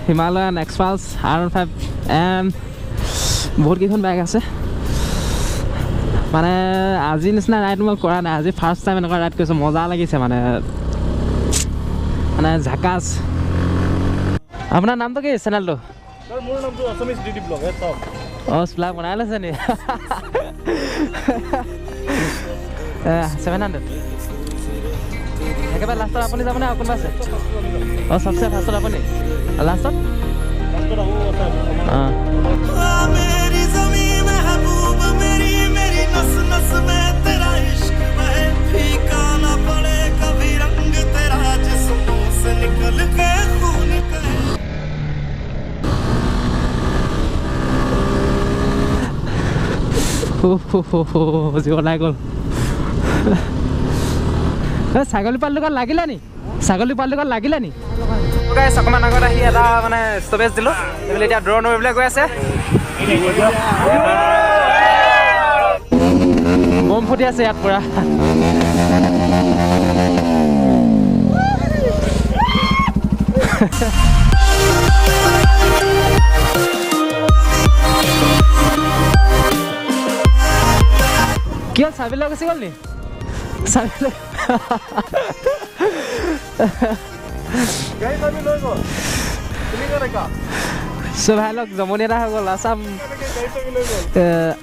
Himalayan XPulse R15 and বহুত কেইখন bike আছে মানে আজি নিচিনা ৰাইড মই কৰা নাই আজি ফাৰ্ষ্ট টাইম এনেকুৱা ৰাইড কৰিছোঁ মজা লাগিছে মানে ঝাকাছ আপোনাৰ নামটো কি চেনেলটো মোৰ নামটো আছামিজ ডিডি ব্লগ অঁ ব্লগ বনাই লৈছে নি 700 একেবাৰে লাষ্টত আপুনি যাবনে আৰু কোনোবা আছে অঁ চবচে ফাৰ্ষ্টত আপুনি লাষ্টত অঁ জীৱ নাই গ'ল ছাগলী পাল দোকান লাগিলে নি ছাগলী পাল দোকান লাগিলে নি অকণমান আগত আহি এটা মানে ষ্টপেজ দিলোঁ এইবিলাক এতিয়া ড্ৰ' নৰিবলৈ গৈ আছে বম ফুটি আছে ইয়াত পুৰা কি হ'ল চাবি লৈ গুচি গ'ল নি চাবি লৈ চ' ভাই লগ জমনি এটা হৈ গ'ল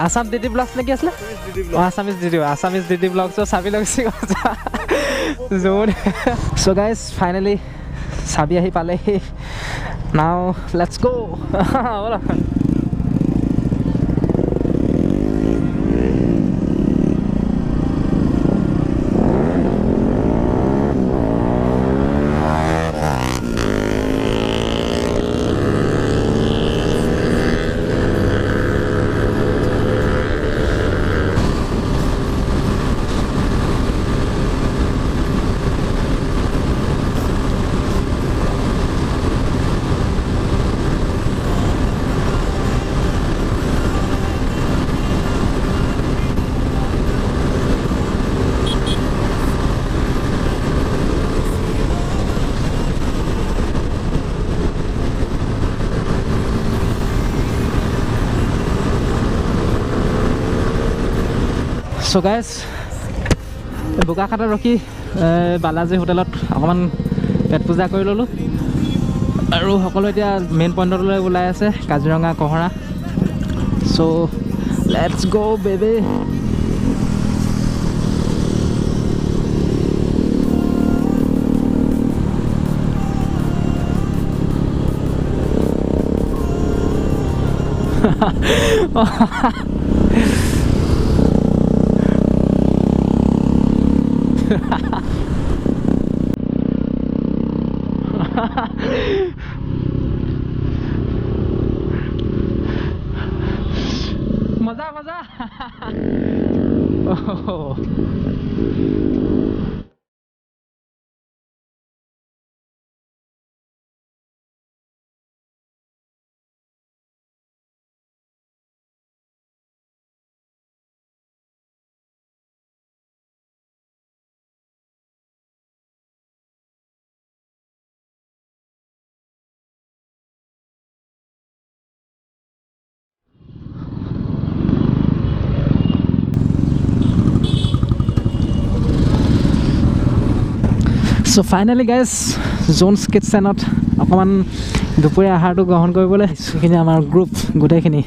আছাম ডিডি ব্লগছ নে কি আছিলে অঁ আছামিজ ডিডি ব্লগছৰ চাবি লৈ গুচি গ'ল জমনি চ' গাইজ ফাইনেলি চাবি আহি পালেহি নাও লেটছ গ' ব'লা চ' গাইজ বোকাখাটত ৰখি বালাজী হোটেলত অকণমান পেট পূজা কৰি ল'লোঁ আৰু সকলো এতিয়া মেইন পইণ্টলৈ ওলাই আছে কাজিৰঙা কহৰা চ' লেটছ গ' বেবি মজা মজা চ' ফাইনেলি গাইজ জোনছ কিটচেনত অকণমান দুপৰীয়া আহাৰটো গ্ৰহণ কৰিবলৈ সেইখিনি আমাৰ গ্ৰুপ গোটেইখিনি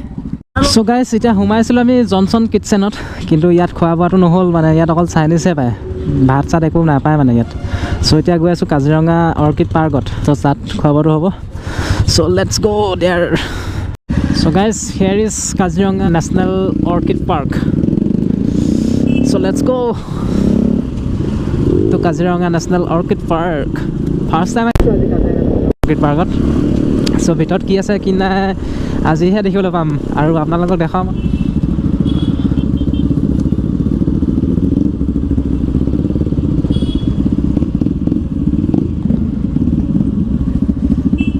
চ' গাইজ এতিয়া সোমাইছিলোঁ আমি জনচন কিটচেনত কিন্তু ইয়াত খোৱা বোৱাটো নহ'ল মানে ইয়াত অকল চাইনিজহে পায় ভাত চাত একো নাপায় মানে ইয়াত চ' এতিয়া গৈ আছোঁ কাজিৰঙা অৰ্কিড পাৰ্কত ত' তাত খোৱা বোৱাটো হ'ব so' let's go' there so' guys here is Kaziranga national orchid park so' let's go' to Kaziranga National Orchid Park. First time I saw Orchid Park. So ভিতৰত কি আছে কি নাই আজিহে দেখিবলৈ পাম আৰু আপোনালোকক দেখাম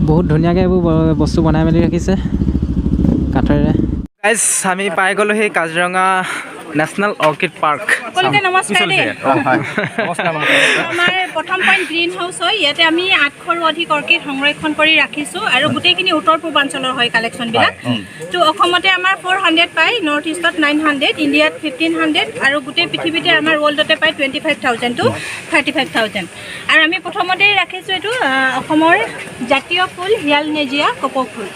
বহুত ধুনীয়াকৈ এইবোৰ বস্তু বনাই মেলি ৰাখিছে কাঠেৰে গাইজ আমি পাই গ'লো সেই কাজিৰঙা নেশ্যনেল অৰ্কিড পাৰ্ক সকলোকে নমস্কাৰ দেই আমাৰ প্ৰথম পইণ্ট গ্ৰীণ হাউচ হয় ইয়াতে আমি 800ৰো অধিক অৰ্কিড সংৰক্ষণ কৰি ৰাখিছোঁ আৰু গোটেইখিনি উত্তৰ পূৰ্বাঞ্চলৰ হয় কালেকশ্যনবিলাক তো অসমতে আমাৰ 400 পায় নৰ্থ ইষ্টত 900 ইণ্ডিয়াত 1500 আৰু গোটেই পৃথিৱীতে আমাৰ ৱৰ্ল্ডতে পায় 25,000 to 35,000 আৰু আমি প্ৰথমতেই ৰাখিছোঁ এইটো অসমৰ জাতীয় ফুল হিয়ালনেজিয়া কপৌ ফুল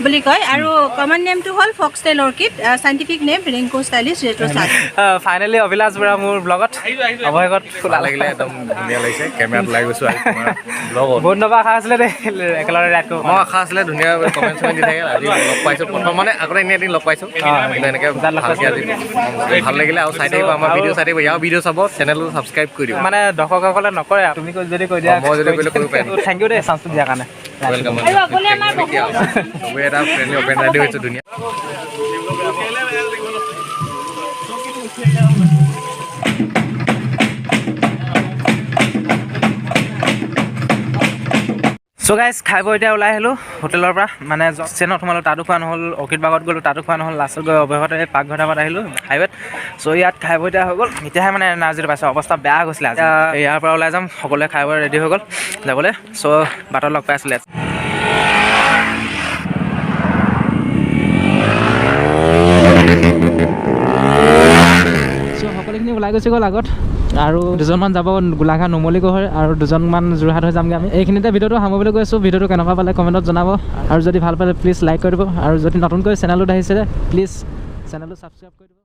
বুলি কয় আৰু কমন নেমটো হ'ল foxtail orchid scientific name Rhynchostylis ৰেট্ৰ'চাৰ্ট ফাইনেলি অভিলাষ বৰা মোৰ ব্লগত অৱশেষত ফুলা লাগিলে একদম ধুনীয়া লাগিছে কেমেৰাত ওলাই গৈছোঁ আৰু তোমাৰ ব্লগত বহুত নবা আশা আছিলে দেই একেলগে ৰাইড কৰিব মই আশা আছিলে ধুনীয়া কমেণ্ট চমেণ্ট দি থাকে আজি লগ পাইছোঁ প্ৰথম মানে আগতে এদিন লগ পাইছোঁ কিন্তু এনেকৈ ভালকৈ আজি ভাল লাগিলে আৰু চাই থাকিব আমাৰ ভিডিঅ' চাই থাকিব ইয়াৰ ভিডিঅ' চাব চেনেলটো ছাবস্ক্ৰাইব কৰি দিব মানে দৰ্শকসকলে নকৰে তুমি যদি কৈ দিয়া মই যদি কৰিলে কৰিব পাৰিম থেংক ইউ দেই চান্সটো দিয়াৰ কাৰণে ৱেলকাম আৰু আগলৈ আমাৰ চবেই এটা ফ্ৰেণ্ডলি অপেন ৰেডি হৈছোঁ ধুনীয়া চ' গাইজ খাই বৈ এতিয়া ওলাই আহিলোঁ হোটেলৰ পৰা মানে জেনত সোমালোঁ তাতো খোৱা নহ'ল অৰ্কিড বাগত গ'লোঁ তাতো খোৱা নহ'ল লাষ্টত গৈ অৱশেষতে পাকঘৰ ধাবাত আহিলোঁ হাইৱেত চ' ইয়াত খাই বৈ এতিয়া হৈ গ'ল এতিয়াহে মানে এনাৰ্জিটো পাইছোঁ অৱস্থা বেয়া গৈছিলে আজি ইয়াৰ পৰা ওলাই যাম সকলোৱে খাই বৈ ৰেডি হৈ গ'ল যাবলৈ চ' বাটত লগ পাই আছিলে সকলোখিনি ওলাই গুচি গ'ল আগত আৰু দুজনমান যাব গোলাঘাট নুমলীগড় হৈ আৰু দুজনমান যোৰহাট হৈ যামগৈ আমি এইখিনিতে ভিডিঅ'টো সামৰিবলৈ গৈ আছোঁ ভিডিঅ'টো কেনেকুৱা পালে কমেণ্টত জনাব আৰু যদি ভাল পালে প্লিজ লাইক কৰি দিব আৰু যদি নতুনকৈ চেনেলত আহিছে প্লিজ চেনেলটো ছাবস্ক্ৰাইব কৰি দিব